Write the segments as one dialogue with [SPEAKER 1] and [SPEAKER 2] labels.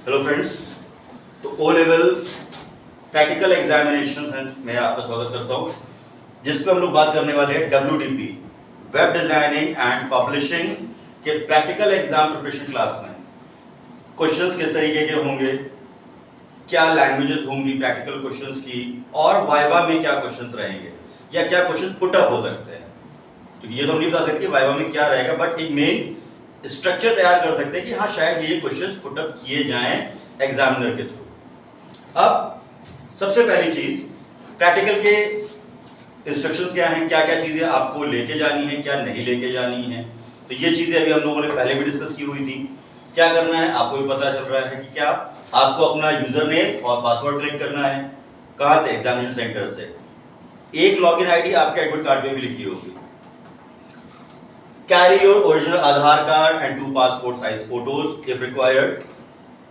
[SPEAKER 1] Hello friends, तो O level practical examination में आपका स्वागत करता हूँ, जिसमें हम लोग बात करने वाले हैं WDP web designing and publishing के प्रैक्टिकल एग्जाम प्रिपरेशन क्लास में क्वेश्चंस किस तरीके के होंगे, क्या लैंग्वेजेस होंगी प्रैक्टिकल क्वेश्चंस की, और वाइवा में क्या क्वेश्चंस रहेंगे या क्या क्वेश्चंस पुटअप हो सकते हैं। क्योंकि ये तो हम नहीं बता सकते कि वाइवा में क्या रहेगा, बट एक मेन स्ट्रक्चर तैयार कर सकते हैं कि हाँ शायद ये क्वेश्चंस पुटअप किए जाएं एग्जामिनर के थ्रू। अब सबसे पहली चीज, प्रैक्टिकल के इंस्ट्रक्शंस क्या हैं, क्या क्या चीजें आपको लेके जानी है, क्या नहीं लेके जानी है। तो ये चीजें अभी हम लोगों ने पहले भी डिस्कस की हुई थी। क्या करना है आपको भी पता चल रहा है कि क्या आपको अपना यूजर नेम और पासवर्ड क्लिक करना है। कहाँ से? एग्जामिनेशन सेंटर से। एक लॉगिन आईडी आपके एडमिट कार्ड पे भी लिखी होगी। Carry your original Aadhaar card and 2 passport size photos if required.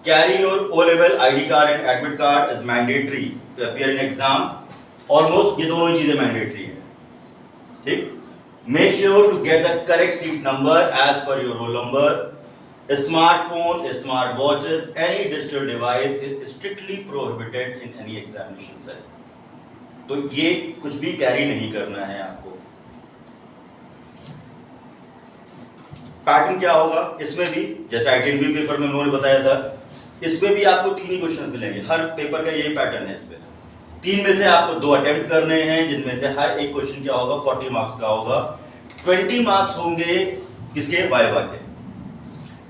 [SPEAKER 1] Carry your O-level ID card and admit card is mandatory to appear in exam. Almost ये दोनों चीजें mandatory हैं, ठीक? Make sure to get the correct seat number as per your roll number. Smartphone, smart watches, any digital device is strictly prohibited in any examination cell. तो ये कुछ भी carry नहीं करना है आपको। पैटर्न क्या होगा इसमें भी, जैसे आईटीएनबी पेपर में उन्होंने बताया था, इसमें भी आपको 3 ही क्वेश्चन मिलेंगे। हर पेपर का यही पैटर्न है। इसमें 3 में से आपको 2 अटेम्प्ट करने हैं, जिनमें से हर एक क्वेश्चन क्या होगा 40 मार्क्स का होगा। 20 मार्क्स होंगे किसके? वाइवा के,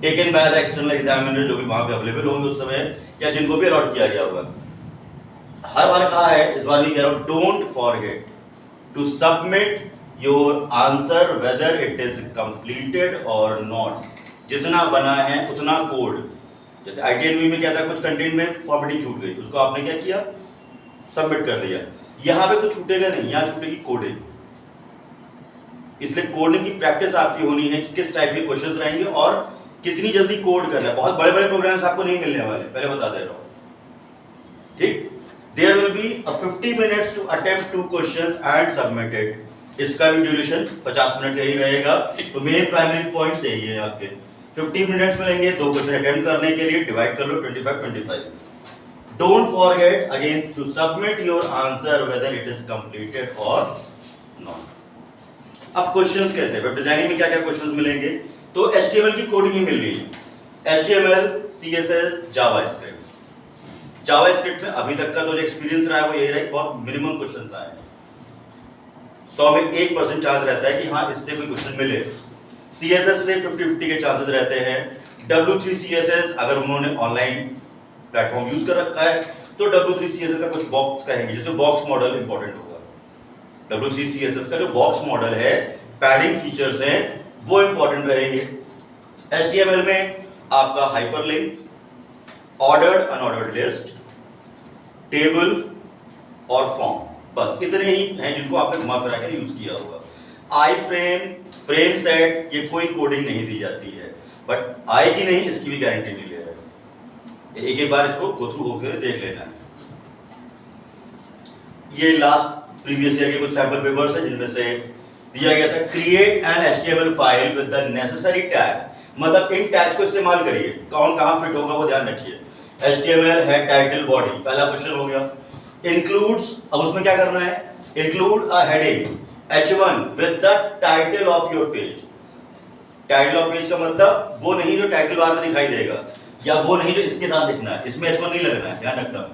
[SPEAKER 1] taken by the external examiner, जो भी वहां पे अवेलेबल होंगे उस समय, या जिनको भी अलॉट किया गया होगा। हर बार कहा है, इस बार भी कह रहा हूं, don't forget to submit your answer whether it is completed और नॉट। जितना बना है उतना कोड, जैसे आईटीएनबी में क्या था, कुछ कंटेंट में फॉर्मेटिंग छूट गई, उसको आपने क्या किया? सबमिट कर दिया। यहाँ पे कुछ छूटेगा नहीं, यहाँ छूटेगी कोडिंग। इसलिए कोडिंग की प्रैक्टिस आपकी होनी है कि किस टाइप के क्वेश्चंस रहेंगे और कितनी जल्दी कोड करना है। बहुत बड़े बड़े प्रोग्राम्स आपको नहीं मिलने वाले, पहले बता दे रहा हूँ, ठीक? There will be 50 minutes to attempt 2 questions and submit it. इसका भी ड्यूरेशन 50 मिनट का ही रहेगा। तो मेन प्राइमरी पॉइंट यही है आपके। 50 मिनट्स मिलेंगे 2 क्वेश्चन अटेम्प्ट करने के लिए, डिवाइड कर लो 25-25। Don't forget again to submit your answer whether it is completed और नॉट। अब क्वेश्चंस कैसे? वेब डिजाइनिंग में क्या क्या क्वेश्चंस मिलेंगे? तो HTML की कोडिंग ही मिल रही है। HTML, CSS, JavaScript. जावास्क्रिप्ट में अभी तक का तो जो एक्सपीरियंस रहा है वो यही रहा है, बहुत मिनिमम क्वेश्चंस आए हैं। 100 में 1% चांस रहता है कि हाँ इससे कोई क्वेश्चन मिले। CSS से 50-50 के चांसेस रहते हैं। W3 CSS अगर उन्होंने ऑनलाइन प्लेटफॉर्म यूज कर रखा है तो W3 CSS का कुछ बॉक्स कहेंगे, जिसमें बॉक्स मॉडल इंपॉर्टेंट होगा। W3 CSS का जो बॉक्स मॉडल है, पैडिंग फीचर्स हैं, वो इंपॉर्टेंट रहेंगे। HTML में आपका hyperlink, ordered unordered list, table और फॉर्म, बस इतने ही हैं जिनको आपने घुमा फिरा कर यूज किया होगा। आई फ्रेम, फ्रेम सेट, ये कोई कोडिंग नहीं दी जाती है, बट आएगी नहीं इसकी भी गारंटी नहीं ले रहे। एक बार इसको गो थ्रू होकर देख लेना है। ये लास्ट प्रीवियस ईयर के कुछ सैंपल पेपर्स हैं जिनमें से दिया गया था, create an HTML file with the necessary tags. मतलब इन टैग्स को इस्तेमाल करिए, कौन कहां फिट होगा वो ध्यान रखिए। HTML है टाइटल बॉडी, पहला क्वेश्चन हो गया। इंक्लूड्स, अब उसमें क्या करना है? Include a heading H1 with the title of your page. Title of page का मतलब वो नहीं जो टाइटल बार में दिखाई देगा, या वो नहीं जो इसके साथ लिखना है। इसमें H1 नहीं लगना है, ध्यान रखना।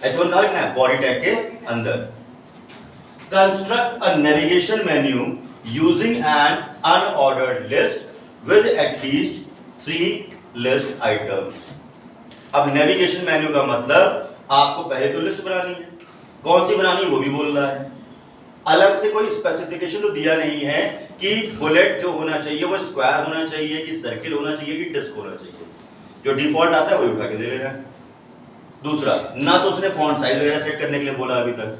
[SPEAKER 1] H1 कहाँ लिखना है? बॉडी टैग के अंदर। Construct a navigation menu using an unordered list with at least 3 list items. अब नेविगेशन मेन्यू का मतलब आपको पहले तो लिस्ट बनानी है, कौन सी बनानी है वो भी बोल रहा है। अलग से कोई स्पेसिफिकेशन तो दिया नहीं है कि बुलेट जो होना चाहिए वो स्क्वायर होना चाहिए, कि सर्किल होना चाहिए, कि डिस्क होना चाहिए। जो डिफॉल्ट आता है वही उठा के दे लेना है। दूसरा, ना तो उसने फॉन्ट साइज वगैरह सेट करने के लिए बोला अभी तक,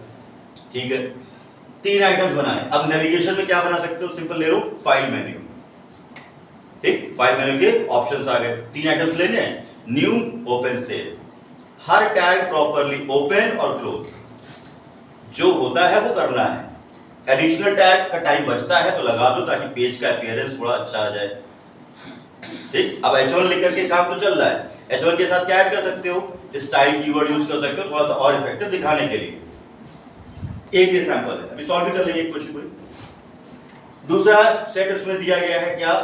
[SPEAKER 1] ठीक है। 3 आइटम्स बनाए। अब नेविगेशन में क्या बना सकते हो? सिंपल ले लो, फाइल मेन्यू, ठीक। फाइल मेन्यू के ऑप्शंस आ गए। 3 आइटम्स लेने हैं, न्यू, ओपन, सेव। हर टैग प्रॉपरली ओपन और क्लोज जो होता है वो करना है। एडिशनल टैग का टाइम बचता है तो लगा दो ताकि पेज का अपीयरेंस थोड़ा अच्छा आ जाए, ठीक। अब H1 लेकर के काम तो चल रहा है, H1 के साथ क्या ऐड कर सकते हो, स्टाइल कीवर्ड यूज कर सकते हो थोड़ा सा और इफेक्टिव दिखाने के लिए। एक ये सैंपल है, अभी सॉल्व भी कर लेंगे एक क्वेश्चन को। दूसरा सेट उसमें दिया गया है क्या,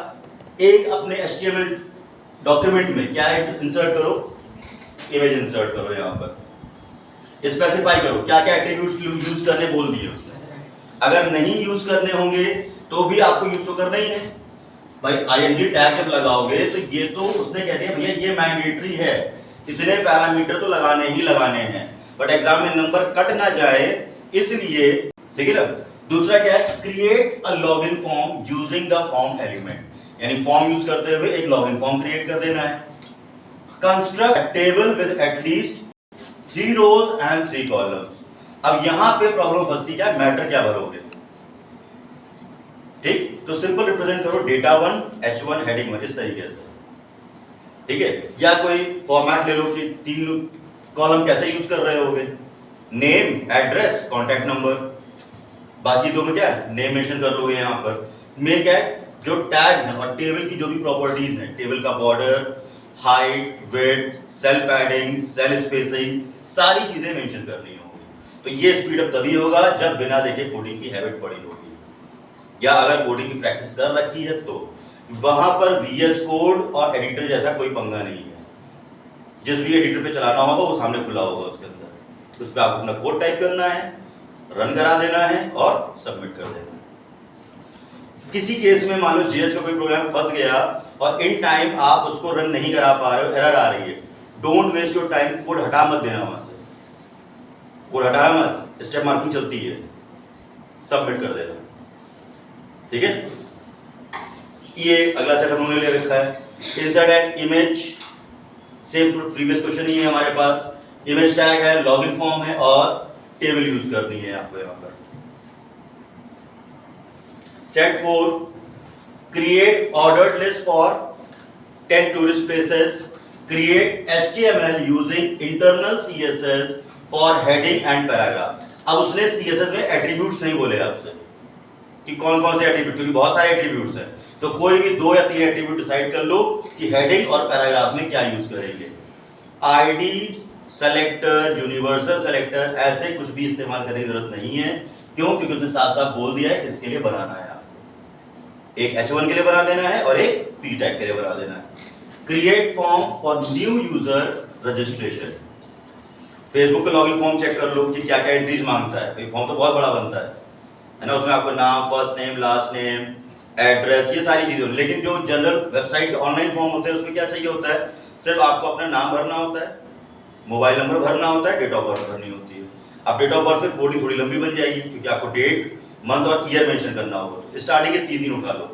[SPEAKER 1] एक अपने HTML डॉक्यूमेंट में क्या इंसर्ट करो, इमेज इंसर्ट करो, यहां पर स्पेसिफाई करो क्या क्या एट्रीब्यूट्स यूज करने बोल दिए उसने। अगर नहीं यूज करने होंगे तो भी आपको यूज तो करना ही है भाई। ING टैग जब लगाओगे तो ये तो उसने कह दिया भैया ये मैंडेटरी है, इतने पैरामीटर तो लगाने ही लगाने हैं, बट एग्जाम में नंबर कट ना जाए इसलिए, ठीक है ना। दूसरा क्या है, create a login form using the form element, यानी फॉर्म यूज करते हुए एक लॉगिन फॉर्म क्रिएट कर देना है। Construct table with at least 3 rows and 3 columns. अब यहां पे प्रॉब्लम फंसती क्या, मैटर क्या भरोगे, ठीक। तो सिंपल रिप्रेजेंट करो डेटा 1 H1 हेडिंग 1 इस तरीके से, ठीक है। या कोई फॉर्मेट ले लो कि 3 कॉलम कैसे यूज कर रहे होगे, नेम, एड्रेस, कॉन्टैक्ट नंबर, बाकी दो में क्या नेम मेंशन कर लोगे। यहां पर मेन क्या है, जो टैग्स हैं और टेबल की जो भी प्रॉपर्टीज हैं, टेबल का border, height, width, cell padding, cell spacing, सारी चीजें मेंशन करनी होगी। तो ये स्पीड अप तभी होगा जब बिना देखे कोडिंग की हैबिट पड़ी होगी, या अगर कोडिंग की प्रैक्टिस कर रखी है तो। वहां पर VS कोड और एडिटर जैसा कोई पंगा नहीं है, जिस भी एडिटर पे चलाना होगा वो सामने खुला होगा, उसके अंदर उस पर आप अपना कोड टाइप करना है, रन करा देना है और सबमिट कर देना है। किसी केस में मान लो JS का कोई प्रोग्राम फंस गया और इन टाइम आप उसको रन नहीं करा पा रहे हो, एरर आ रही है, don't waste your time, code हटा मत देना वहां से, कोड हटाना मत, स्टेप मार्किंग चलती है, सबमिट कर देना, ठीक है। ये अगला सेट हमने ले रखा है, insert an image, same previous question ही है हमारे पास। इमेज टैग है, लॉगिन फॉर्म है और टेबल यूज करनी है आपको यहां पर। Set 4, create ordered list for 10 tourist places, create HTML using internal CSS for heading and paragraph. अब उसने CSS में एट्रीब्यूट्स नहीं बोले आपसे कि कौन कौन से एट्रीब्यूट, क्योंकि बहुत सारे एट्रीब्यूट्स हैं, तो कोई भी 2 या 3 एट्रीब्यूट डिसाइड कर लो कि हेडिंग और पैराग्राफ में क्या यूज करेंगे। ID, सेलेक्टर, यूनिवर्सल सेलेक्टर, ऐसे कुछ भी इस्तेमाल करने की जरूरत नहीं है। क्यों? क्योंकि उसने साफ साफ बोल दिया है किसके लिए बनाना है आपको, एक H1 के लिए बना देना है और एक P टैग के लिए बना देना है। Create form for new user registration, Facebook का लॉगिन फॉर्म चेक कर लो कि क्या क्या एंट्रीज मांगता है, फॉर्म तो बहुत बड़ा बनता है ना, उसमें आपको नाम, first name, last name, address, ये सारी चीजें। लेकिन जो जनरल वेबसाइट के ऑनलाइन फॉर्म होते हैं उसमें क्या चाहिए होता है, सिर्फ आपको अपना नाम भरना होता है, मोबाइल नंबर भरना होता है, डेट ऑफ बर्थ भरनी होती है। अब डेट ऑफ बर्थ में कोडिंग थोड़ी लंबी बन जाएगी क्योंकि आपको डेट, मंथ और ईयर मेंशन करना होगा, तो स्टार्टिंग के 3 दिन उठा लो।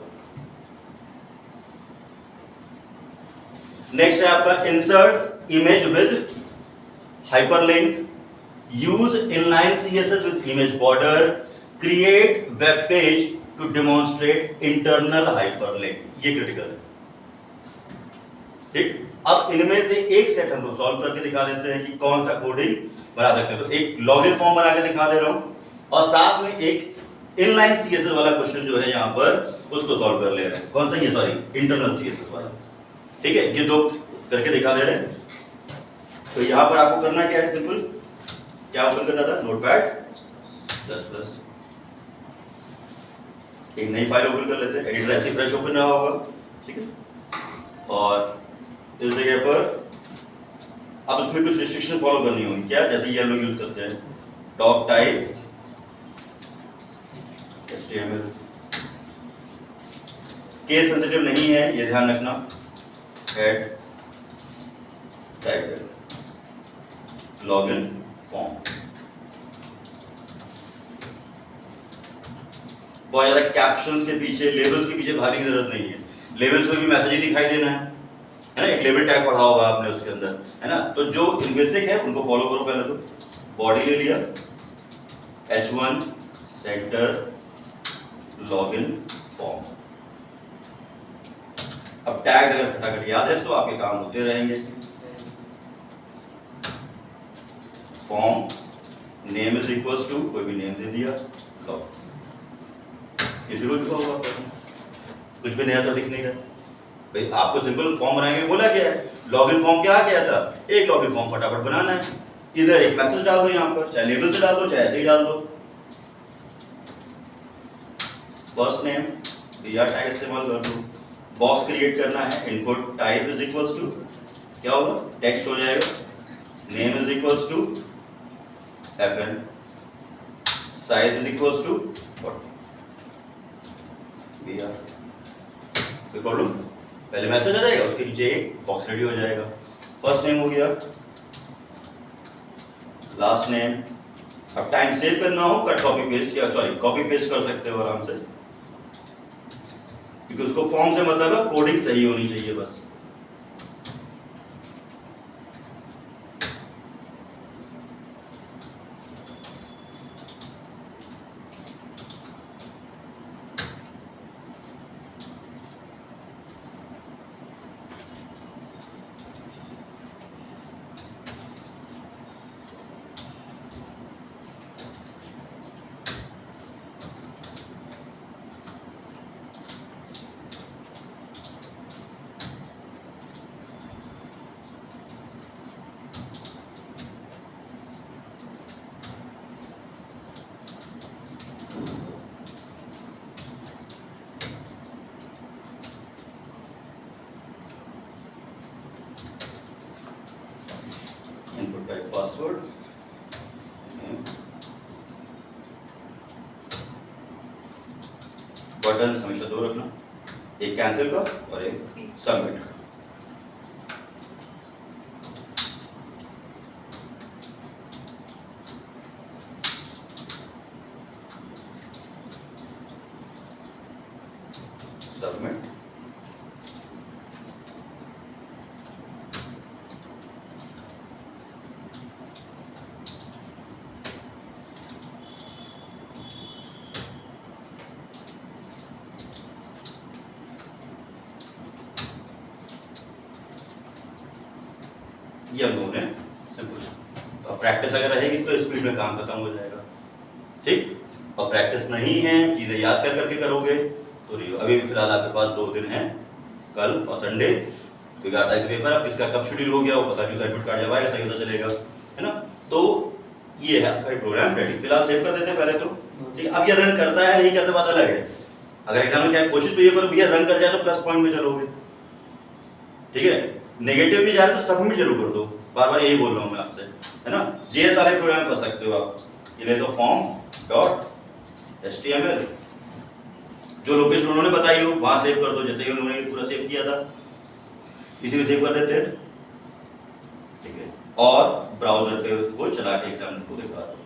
[SPEAKER 1] नेक्स्ट है आपका insert image with hyperlink, use inline CSS with image border, create web page to demonstrate internal hyperlink, ये क्रिटिकल है, ठीक। अब इनमें से एक सेट हम लोग सॉल्व करके दिखा देते हैं कि कौन सा कोडिंग बना सकते हैं। तो एक लॉगिन फॉर्म बना के दिखा दे रहा हूं और साथ में एक इनलाइन CSS वाला क्वेश्चन जो है यहां पर उसको सॉल्व कर ले रहे हैं। कौन सा ये, सॉरी, इंटरनल CSS वाला, ठीक है। ये 2 करके दिखा दे रहे हैं। तो यहां पर आपको करना क्या है, सिंपल, क्या ओपन करना था, नोटपैड++, एक नई फाइल ओपन कर लेते हैं, एडिटर ऐसे फ्रेश ओपन रहा होगा, ठीक है। और इस जगह पर अब इसमें कुछ रिस्ट्रिक्शन फॉलो करनी होगी, क्या, जैसे ये हम लोग यूज करते हैं, doc type HTML, case sensitive नहीं है, ये ध्यान रखना, हेड टैग, लॉगिन फॉर्म। बहुत ज्यादा कैप्शंस के पीछे, लेबल्स के पीछे भागने की जरूरत नहीं है, लेबल्स में भी मैसेज ही दिखाई देना है ना, एक लेबल टैग पढ़ा होगा आपने उसके अंदर, है ना। तो जो बेसिक है उनको फॉलो करो। पहले तो बॉडी ले लिया, H1 सेंटर लॉगिन फॉर्म। अब टैग अगर फटाफट याद है तो आपके काम होते रहेंगे। Form name is equals to, कोई भी नेम दे दिया, लॉग, ये शुरू हो चुका होगा, कुछ भी नया तो दिख नहीं रहा। भाई आपको सिंपल फॉर्म बनाने के लिए बोला गया है, लॉगिन फॉर्म क्या क्या था, एक लॉगिन फॉर्म फटाफट बनाना है, इधर एक मैसेज डाल दो, यहाँ पर चाहे लेबल से डाल दो चाहे ऐसे ही डाल दो, फर्स्ट नेम या टैग इस्तेमाल कर दो, बॉक्स क्रिएट करना है, input type is equals to क्या होगा, टेक्स्ट हो जाएगा, name is equals to FN, size is equals to 40 BR। कोई प्रॉब्लम, पहले मैसेज आ जाएगा, उसके नीचे एक बॉक्स रेडी हो जाएगा, फर्स्ट नेम हो गया, लास्ट नेम। अब टाइम सेव करना हो कट कॉपी पेस्ट या सॉरी कॉपी पेस्ट कर सकते हो आराम से, क्योंकि उसको फॉर्म से मतलब है कोडिंग सही होनी चाहिए बस। इनपुट टाइप पासवर्ड, बटन हमेशा दो रखना, एक कैंसिल का और एक सबमिट का। सबमिट, ये हम लोगों ने सिंपल। और प्रैक्टिस अगर रहेगी तो स्पीड में काम खत्म हो जाएगा, ठीक। और प्रैक्टिस नहीं है, चीजें याद कर करके करोगे तो नहीं। अभी भी फिलहाल आपके पास 2 दिन हैं, कल और संडे, क्योंकि 8 तारीख पेपर, अब इसका कब शेड्यूल हो गया वो पता नहीं, तो एडमिट कार्ड जब आएगा तभी पता चलेगा, है ना। तो ये है आपका प्रोग्राम रेडी, फिलहाल सेव कर देते हैं पहले तो, ठीक। अब ये रन करता है नहीं करता बात अलग है। अगर एग्जाम में क्या कोशिश तो ये करो भैया रन कर जाए तो प्लस पॉइंट में चलोगे, ठीक है। नेगेटिव भी जा रहे तो सबमिट जरूर कर दो, बार बार यही बोल रहा हूँ मैं आपसे, है ना। जे सारे प्रोग्राम कर सकते हो आप, ये ले लो form.html, जो लोकेशन उन्होंने बताई हो वहां सेव कर दो, जैसे ही उन्होंने पूरा सेव किया था इसी में सेव कर देते हैं, ठीक है। और ब्राउजर पे उसको चला के एग्जाम को दिखा दो।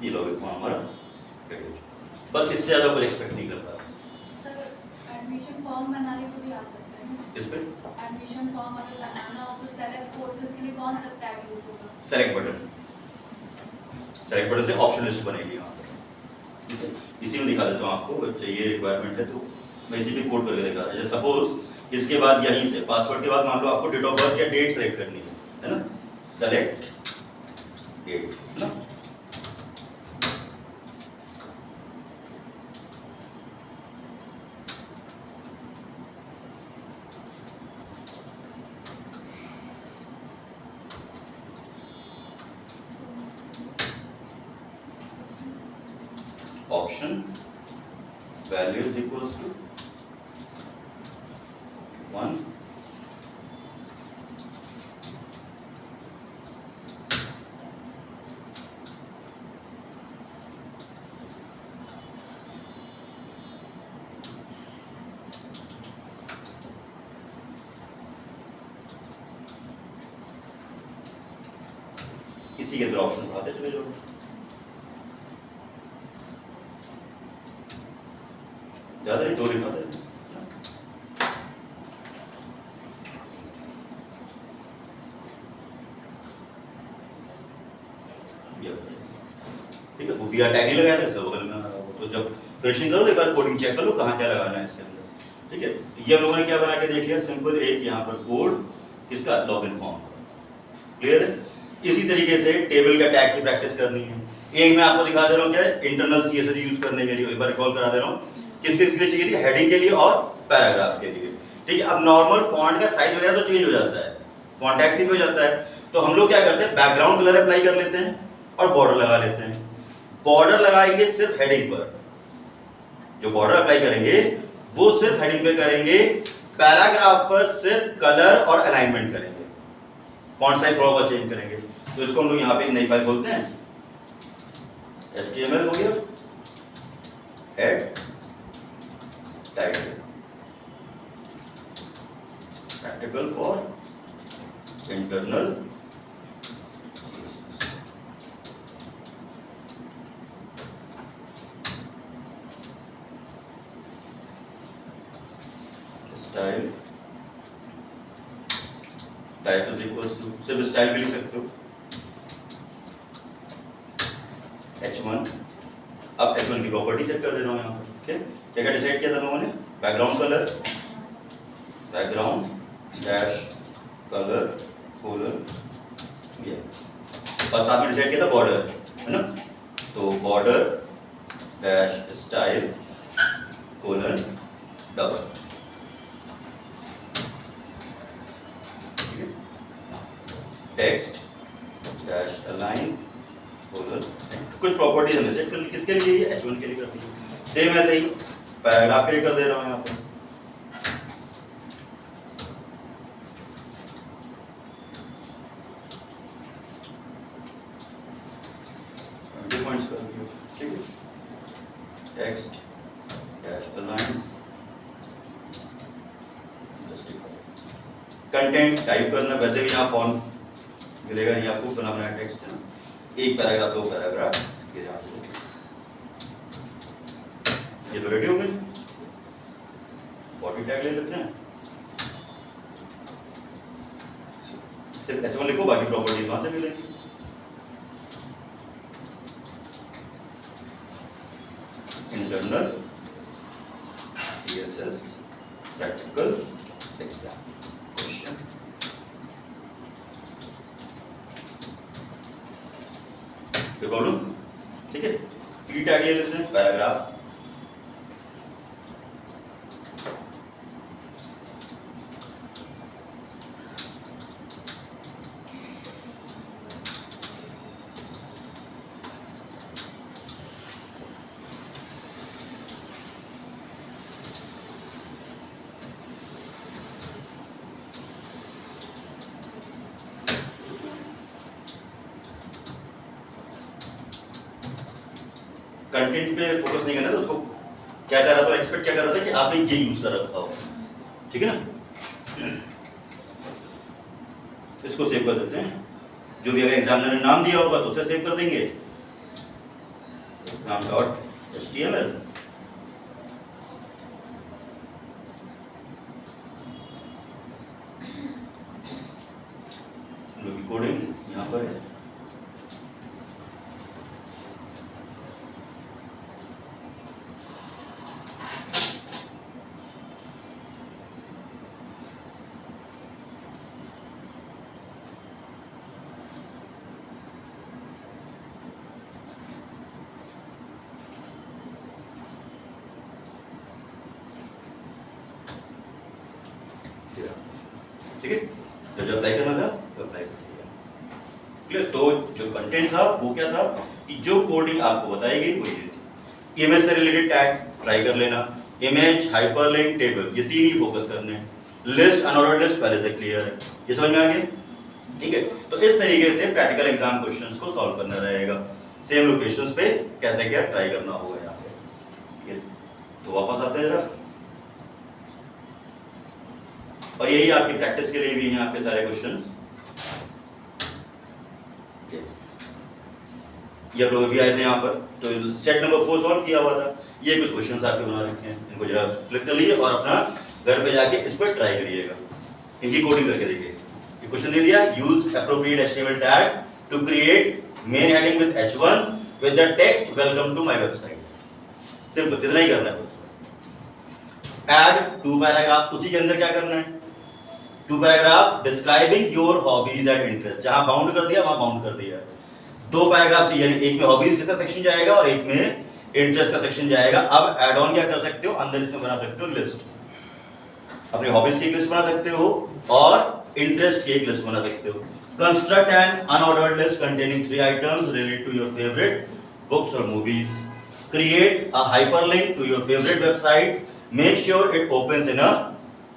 [SPEAKER 1] ये लॉगिन फॉर्म हमारा रेडी हो चुका है, बस इससे ज्यादा कुछ एक्सपेक्ट नहीं कर रहा।
[SPEAKER 2] सर एडमिशन फॉर्म बनाने को भी आ सकता है ना?
[SPEAKER 1] इस पे
[SPEAKER 2] एडमिशन फॉर्म अगर बनाना हो तो सेलेक्ट कोर्सेज के लिए कौन सा टैब यूज होगा?
[SPEAKER 1] सेलेक्ट बटन से ऑप्शन लिस्ट बनेगी यहाँ पर, ठीक है। इसी में दिखा देता हूँ आपको, चाहिए रिक्वायरमेंट है तो मैं इसी पे कोड करके दिखा रहा हूँ। सपोज इसके बाद यहीं से पासवर्ड के बाद मान लो आपको डेट ऑफ बर्थ या डेट सेलेक्ट करनी है ना, सेलेक्ट डेट, है ना। option value is equals to 1, इसी के अंदर ऑप्शन बढ़ाते चले जाओ, ज्यादा नहीं, 2 दिखाते हैं। ठीक है, वो BR टैग नहीं लगाया था इसका बगल में, तो जब फिनिशिंग करो एक बार कोडिंग चेक कर लो कहाँ क्या लगाना है इसके अंदर, ठीक है, ये हम लोगों ने क्या बना के देख लिया, सिंपल एक यहाँ पर कोड किसका, लॉगिन फॉर्म का। क्लियर है। इसी तरीके से टेबल का टैग की प्रैक्टिस करनी है। एक मैं आपको दिखा दे रहा हूँ क्या है, इंटरनल सीएसएस यूज करने के लिए एक बार रिकॉल करा दे रहा हूँ, किसके लिए चाहिए थी, हेडिंग के लिए और पैराग्राफ के लिए। ठीक है, अब नॉर्मल फॉन्ट का साइज वगैरह तो चेंज हो जाता है, फॉन्ट टैग से भी हो जाता है, तो हम लोग क्या करते हैं, बैकग्राउंड कलर अप्लाई कर लेते हैं और बॉर्डर लगा लेते हैं। बॉर्डर लगाएंगे सिर्फ हेडिंग पर, जो बॉर्डर अप्लाई करेंगे वो सिर्फ हेडिंग पे करेंगे, पैराग्राफ पर सिर्फ कलर और अलाइनमेंट करेंगे, फॉन्ट साइज थोड़ा बहुत चेंज करेंगे। तो इसको हम लोग यहाँ पे एक नई फाइल खोलते हैं, HTML हो गया, head title, practical for internal style, type is equals to, सिर्फ स्टाइल भी लिख सकते हो, H1। अब H1 की प्रॉपर्टी सेट कर दे रहा हूँ यहाँ पर। ओके, क्या क्या डिसाइड किया था लोगों ने, background colour, background dash colour colon, ये और साथ में डिसाइड किया था बॉर्डर, है ना, तो border dash style colon double. Text dash align colon centre, कुछ प्रॉपर्टीज हमने सेट कर ली, किसके लिए, ये H1 के लिए कर दी। सेम ऐसे ही पैराग्राफ के लिए कर दे रहा हूँ यहाँ पर, पॉइंट्स कर दिए। ठीक है, text dash align justify, content type करना, वैसे भी यहाँ फॉर्म मिलेगा नहीं आपको, बना बनाया टेक्स्ट है ना, एक पैराग्राफ दो पैराग्राफ, ये तो रेडी हो गए। बॉडी टैग ले लेते हैं, सिर्फ H1 लिखो, बाकी प्रॉपर्टीज वहां से मिलेंगी। Internal CSS practical exam question, कोई प्रॉब्लम। ठीक है, ई टैग ले लेते हैं, पैराग्राफ, कंटेंट पे फोकस नहीं करना था, उसको क्या चाह रहा था, एक्सपेक्ट क्या कर रहा था कि आपने ये यूज कर रखा हो। ठीक है ना, इसको सेव कर देते हैं, जो भी अगर एग्जामिनर ने नाम दिया होगा तो उसे सेव कर देंगे, exam.html। हम लोग की कोडिंग यहाँ पर है, ठीक है, तो जो अप्लाई करना था वो अप्लाई कर दिया। क्लियर, तो जो कंटेंट था वो क्या था कि जो कोडिंग आपको बताई गई वो ये थी। इमेज से रिलेटेड टैग ट्राई कर लेना, इमेज, हाइपरलिंक, टेबल, ये तीन ही फोकस करने हैं। लिस्ट, अनऑर्डर्ड लिस्ट पहले से क्लियर है, ये समझ में आ गया। ठीक है, तो इस तरीके से प्रैक्टिकल एग्जाम क्वेश्चंस को सॉल्व करना रहेगा, सेम लोकेशंस पे कैसे क्या ट्राई करना होगा यहाँ पे। ठीक है, तो वापस आते हैं जरा, और यही आपकी प्रैक्टिस के लिए भी यहाँ पे सारे क्वेश्चंस, ये आप लोग अभी आए थे यहाँ पर, तो सेट नंबर 4 सॉल्व किया हुआ था, ये कुछ क्वेश्चंस आपके बना रखे हैं, इनको जरा क्लिक कर लीजिए और अपना घर पे जाके इस पर ट्राई करिएगा, इनकी कोडिंग करके देखिए। ये क्वेश्चन दे दिया, use appropriate HTML tag to create main heading with H1 with the text welcome to my website. Simple, इतना ही करना है। ऐड 2 पैराग्राफ, उसी के अंदर क्या करना है 2 paragraph describing your hobbies and interest, जहां बाउंड कर दिया वहां बाउंड कर दिया। 2 पैराग्राफ से, यानी एक में हॉबीज का सेक्शन जाएगा और एक में इंटरेस्ट का सेक्शन जाएगा। अब ऐड ऑन क्या कर सकते हो, अंदर इसमें बना सकते हो लिस्ट, अपनी हॉबीज की एक लिस्ट बना सकते हो और इंटरेस्ट की एक लिस्ट बना सकते हो। Construct an unordered list containing 3 items related to your favourite books और movies. Create a hyperlink to your favourite website, make sure it opens in a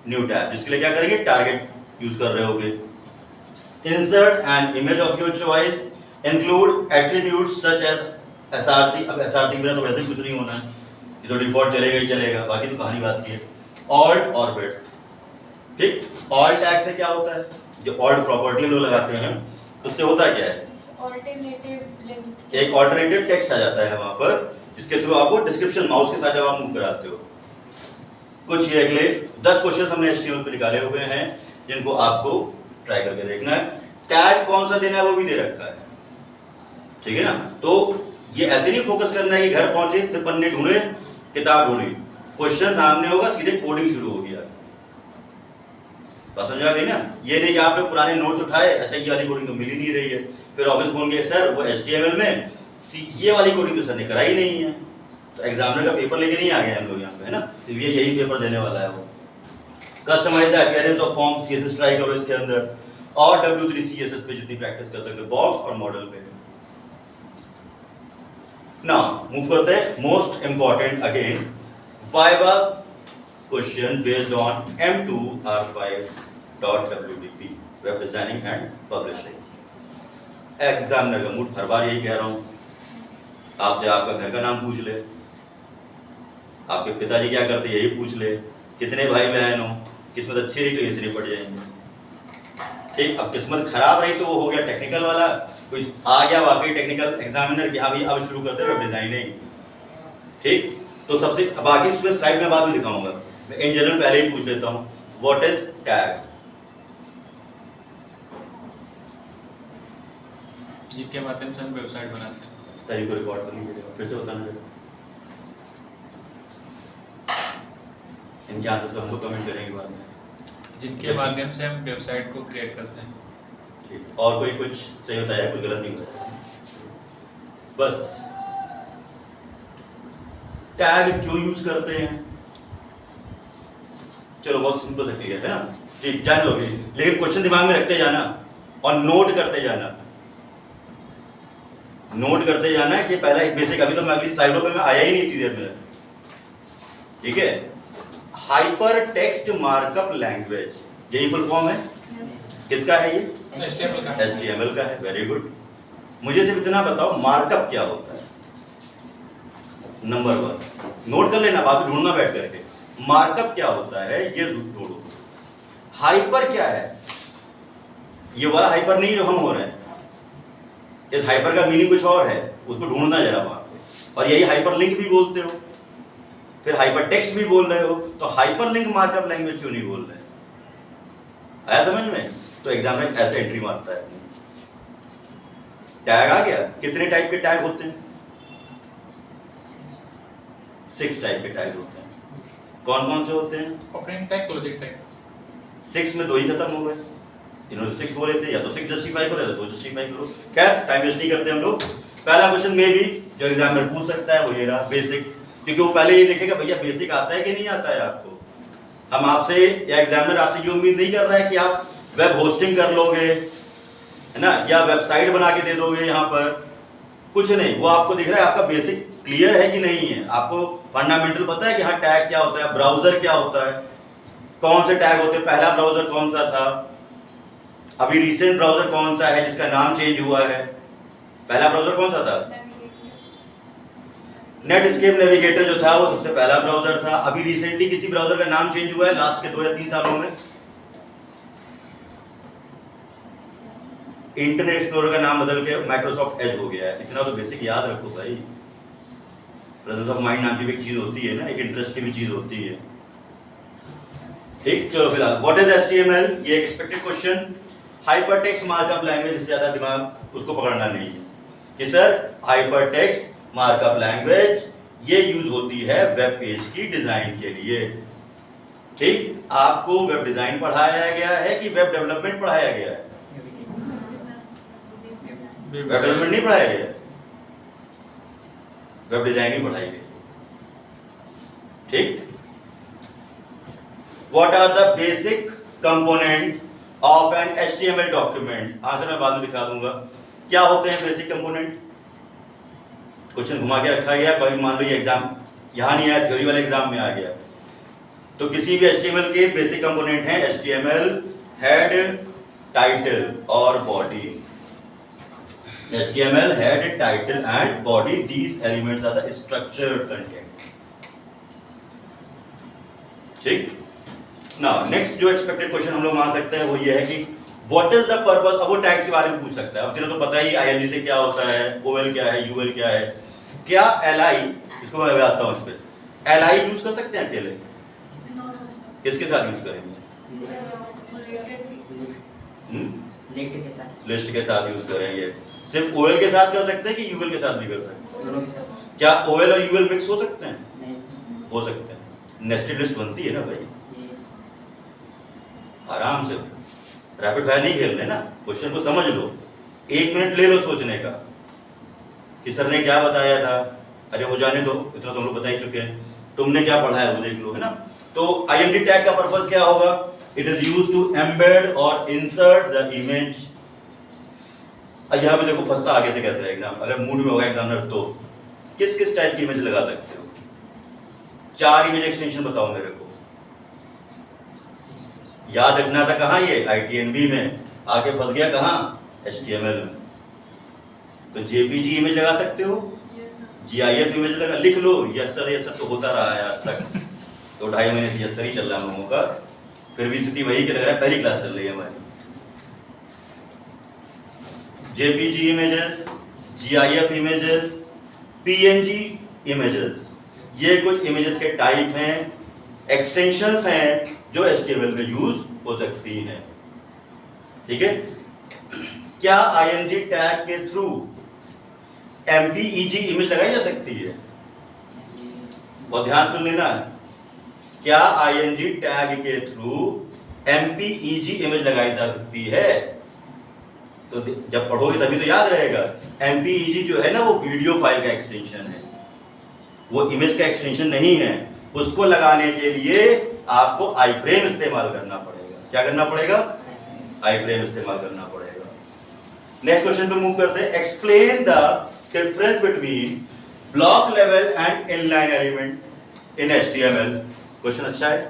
[SPEAKER 1] new tab, जिसके लिए क्या करेंगे टारगेट यूज कर रहे होगे। Insert an image of your choice, include attributes such as SRC। अब SRC के बिना तो वैसे कुछ नहीं होना है, ये तो डिफॉल्ट चलेगा ही चलेगा, बाकी तो कहानी बात की है। ऑल्ट और विड्थ, ठीक। ऑल्ट टैग से क्या होता है, जो ऑल्ट प्रॉपर्टी हम लोग लगाते हैं उससे होता क्या है,
[SPEAKER 2] ऑल्टरनेटिव लिंक,
[SPEAKER 1] एक ऑल्टरनेटिव टेक्स्ट आ जाता है वहां पर, जिसके थ्रू आपको डिस्क्रिप्शन माउस के साथ जब आप मूव कराते हो। कुछ ये अगले 10 क्वेश्चन हमने HTML पे निकाले हुए हैं जिनको आपको ट्राई करके देखना है। टैग कौन सा देना है वो भी दे रखा है, ठीक है ना। तो ये ऐसे नहीं फोकस करना है कि घर पहुंचे फिर पन्ने ढूंढे किताब ढूंढी, क्वेश्चन सामने होगा सीधे कोडिंग शुरू होगी। बात समझ आ गई ना। ये नहीं कि आपने पुराने नोट्स उठाए, अच्छा ये वाली कोडिंग तो मिल ही नहीं रही है, फिर ऑफिस फोन किया सर वो HTML में ये वाली कोडिंग तो सर ने कराई नहीं है, तो एग्जामिनर का पेपर लेके नहीं आ गए हम लोग यहाँ पे, है ना। तो ये यही पेपर देने वाला है वो। Customize the appearance of form, CSS try करो इसके अंदर, और W3 CSS पे जितनी प्रैक्टिस कर सकते हो बॉक्स और मॉडल पे। नाउ मूव करते हैं most important again viva question based on M2R5.WDP web designing and publishing. Examiner का मूड हर बार यही कह रहा हूँ, आपसे आपका घर का नाम पूछ ले, आपके पिताजी क्या करते यही पूछ ले, कितने भाई बहन हो, किस्मत अच्छी रही तो ये से निपट जाएंगे, ठीक। अब किस्मत खराब रही तो वो हो गया टेक्निकल वाला, कोई आ गया वाकई टेक्निकल एग्जामिनर कि हाँ भाई अब शुरू करते हैं वेब डिजाइनिंग, ठीक। तो सबसे बाकी इसमें स्लाइड में बाद में दिखाऊंगा, मैं इन जनरल पहले ही पूछ लेता हूँ व्हाट इज टैग।
[SPEAKER 3] जिनके माध्यम से हम वेबसाइट बनाते हैं।
[SPEAKER 1] सही को रिकॉर्ड करनी पड़ेगा, फिर से बताना जरा, इनके आंसर्स पे हम लोग कमेंट करेंगे बाद में।
[SPEAKER 3] जिनके माध्यम से हम वेबसाइट को क्रिएट करते हैं,
[SPEAKER 1] ठीक। और कोई कुछ सही बताया, कोई गलत नहीं बताया, बस। टैग क्यों यूज करते हैं, चलो बहुत सिंपल से क्लियर है ना, ठीक, जान लो भी, लेकिन क्वेश्चन दिमाग में रखते जाना और नोट करते जाना, नोट करते जाना है कि पहला एक बेसिक, अभी तो मैं अगली स्लाइडों पे मैं आया ही नहीं इतनी देर में, ठीक है। हाइपर टेक्स्ट मार्कअप लैंग्वेज, यही फुल फॉर्म है, किसका है ये, HTML का है, वेरी गुड। मुझे सिर्फ इतना बताओ मार्कअप क्या होता है, नंबर 1 नोट कर लेना, बाद में ढूंढना बैठ करके, मार्कअप क्या होता है ये ढूंढो। हाइपर क्या है, ये वाला हाइपर नहीं जो हम हो रहे हैं, इस हाइपर का मीनिंग कुछ और है, उसको ढूंढना जरा वहां पे। और यही हाइपर लिंक भी बोलते हो, फिर हाइपर टेक्स्ट भी बोल रहे हो, तो हाइपर लिंक मार्कअप लैंग्वेज क्यों नहीं बोल रहे, आया समझ में। तो एग्जामिनर ऐसे एंट्री मारता है। टैग आ गया, कितने टाइप के टैग होते हैं, 6 टाइप के टैग होते हैं। कौन कौन से होते हैं,
[SPEAKER 3] ऑपरेंड टैग, क्लोजिंग टैग।
[SPEAKER 1] 6 में 2 ही खत्म हो गए, इन्होंने 6 बोले थे, या तो 6 जस्टिफाई करो या तो 2 जस्टिफाई करो। खैर टाइम वेस्ट नहीं करते हम लोग। पहला क्वेश्चन में भी जो एग्जामिनर पूछ सकता है वो ये रहा, बेसिक, क्योंकि वो पहले ये देखेगा भैया बेसिक आता है कि नहीं आता है आपको। हम आपसे या एग्जामिनर आपसे ये उम्मीद नहीं कर रहा है कि आप वेब होस्टिंग कर लोगे, है ना, या वेबसाइट बना के दे दोगे यहाँ पर, कुछ नहीं। वो आपको दिख रहा है आपका बेसिक क्लियर है कि नहीं है, आपको फंडामेंटल पता है कि हाँ टैग क्या होता है, ब्राउजर क्या होता है, कौन से टैग होते हैं, पहला ब्राउजर कौन सा था, अभी रिसेंट ब्राउजर कौन सा है जिसका नाम चेंज हुआ है, पहला ब्राउजर कौन सा था, नेटस्केप नेविगेटर जो था वो सबसे पहला ब्राउजर था। अभी रिसेंटली किसी ब्राउजर का नाम चेंज हुआ है लास्ट के 2 या 3 सालों में, इंटरनेट एक्सप्लोरर का नाम बदल के माइक्रोसॉफ्ट एज हो गया है। इतना तो बेसिक याद रखो भाई, प्रेजेंस ऑफ माइंड नाम की भी एक चीज होती है ना, एक इंटरेस्ट की भी चीज होती है, ठीक। चलो फिलहाल व्हाट इज HTML, ये expected question. Hypertext markup language, इससे ज्यादा दिमाग उसको पकड़ना नहीं है कि सर हाइपरटेक्स्ट मार्कअप लैंग्वेज ये यूज होती है वेब पेज की डिजाइन के लिए। ठीक, आपको वेब डिजाइन पढ़ाया गया है कि वेब डेवलपमेंट पढ़ाया गया है? वेब डेवलपमेंट नहीं पढ़ाया गया, वेब डिजाइन ही पढ़ाई गई। ठीक, what are the basic component of an HTML document? Answer मैं बाद में दिखा दूंगा। क्या होते हैं बेसिक कंपोनेंट? क्वेश्चन घुमा के रखा गया, कभी मान लो ये एग्जाम यहां नहीं आया, थ्योरी वाले एग्जाम में आ गया। तो किसी भी HTML के बेसिक कंपोनेंट हैं HTML, हेड, टाइटल और body. HTML, head, title and body, these elements are the structured content. ठीक, नाउ नेक्स्ट जो एक्सपेक्टेड क्वेश्चन हम लोग मान सकते हैं वो ये है कि व्हाट इज द पर्पस। अब वो टैग्स के बारे में पूछ सकता है। अब तेरे तो पता ही ING से क्या होता है, OL क्या है, UL क्या है। क्या LI, इसको मैं बताता हूँ, इस पे LI यूज कर सकते हैं अकेले?
[SPEAKER 2] No sir.
[SPEAKER 1] किसके साथ यूज करेंगे? लिस्ट के साथ यूज करेंगे। सिर्फ OL के साथ कर सकते हैं कि UL के साथ भी कर सकते हैं? क्या OL और UL मिक्स हो सकते हैं?
[SPEAKER 4] नहीं।
[SPEAKER 1] हो सकते हैं। नेस्टेड लिस्ट बनती है ना भाई, आराम से। रैपिड फायर नहीं खेलने ना, क्वेश्चन को समझ लो, 1 मिनट ले लो सोचने का कि सर ने क्या बताया था। अरे वो जाने दो, इतना तुम लोग बता ही चुके हैं। तुमने क्या पढ़ा है वो देख लो, है ना। तो IMG टैग का पर्पस क्या होगा? It is used to embed और इंसर्ट द इमेज। अब यहाँ पे देखो फंसता आगे से कैसे है एग्जाम, अगर मूड में होगा एग्जामिनर तो किस किस टाइप की इमेज लगा सकते हो? 4 इमेज एक्सटेंशन बताओ मेरे को। याद रखना था कहाँ, ये ITNB में, आके फंस गया कहाँ? HTML में। तो JPG इमेज लगा सकते हो, GIF इमेज लगा, लिख लो यस सर तो होता रहा है आज तक। तो 2.5 महीने से यस सर ही चल रहा है हम लोगों का, फिर भी स्थिति वही के लग रहा है, पहली क्लास चल रही है हमारी। JPG images, GIF images, PNG images, ये कुछ इमेजेस के टाइप हैं, एक्सटेंशंस हैं जो HTML में यूज हो सकती हैं। ठीक है, क्या IMG टैग के थ्रू MPEG इमेज लगाई जा सकती है? और ध्यान सुन लेना, क्या IMG टैग के थ्रू MPEG इमेज लगाई जा सकती है? तो जब पढ़ोगे तभी तो याद रहेगा। MPEG जो है ना वो वीडियो फाइल का एक्सटेंशन है, वो इमेज का एक्सटेंशन नहीं है। उसको लगाने के लिए आपको iframe इस्तेमाल करना पड़ेगा। क्या करना पड़ेगा? iframe इस्तेमाल करना पड़ेगा। नेक्स्ट क्वेश्चन पे मूव करते हैं। Explain the difference between block level and inline element in HTML। Question अच्छा है।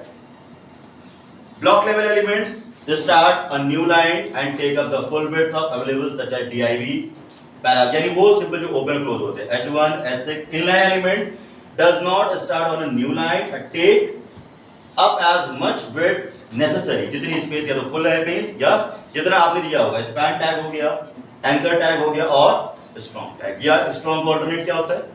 [SPEAKER 1] Block level elements start a new line and take up the full width of available such as div paragraph, यानी वो simple जो open close होते हैं H1 H6। inline element does not start on a new line and take up as much width necessary, जितनी space या तो full है pen या जितना आपने दिया होगा। स्पैन टैग हो गया, एंकर टैग हो गया और स्ट्रॉन्ग टैग। या स्ट्रॉन्ग का ऑल्टरनेट क्या होता है?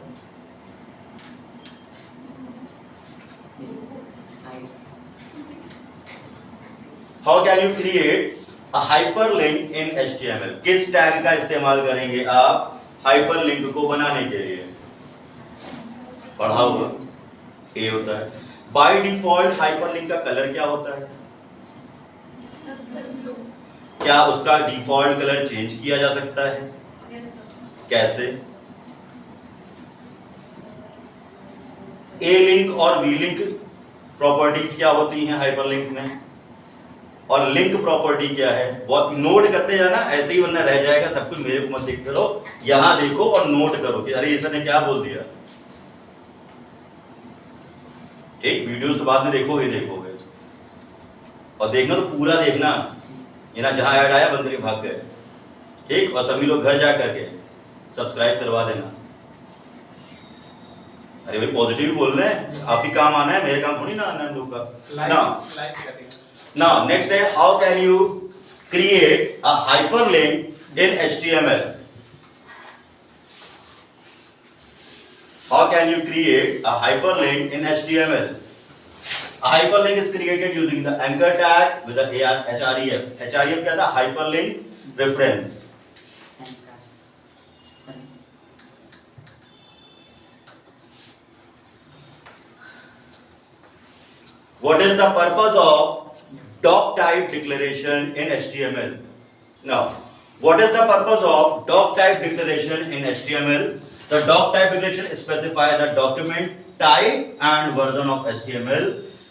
[SPEAKER 1] How can you create a hyperlink in HTML? किस टैग का इस्तेमाल करेंगे आप हाइपरलिंक को बनाने के लिए? पढ़ा हुआ A होता है। बाय डिफॉल्ट हाइपरलिंक का कलर क्या होता है? क्या उसका डिफॉल्ट कलर चेंज किया जा सकता है? कैसे? A लिंक और V लिंक प्रॉपर्टीज क्या होती हैं हाइपरलिंक में, और लिंक प्रॉपर्टी क्या है? बहुत नोट करते जाना, ऐसे ही वरना रह जाएगा सब कुछ। मेरे को मत देखते रहो, यहां देखो और नोट करो कि अरे सर ने क्या बोल दिया। ठीक, वीडियोस तो बाद में देखोगे और देखना तो पूरा देखना, ये ना जहां ऐड आया बंद करके भाग गए। ठीक, और सभी लोग घर जा करके सब्सक्राइब करवा देना। अरे भाई पॉजिटिव बोल रहे हैं, आप ही काम आना है, मेरे काम थोड़ी ना आना है हम लोग का ना। Now next है, how can you create a hyperlink in HTML? How can you create a hyperlink in HTML? A hyperlink is created using the anchor tag with the href. href क्या था? Hyperlink reference. What is the purpose of doc type declaration in HTML? Now, what is the purpose of doc type declaration in HTML? The doc type declaration specifies the document type and version of HTML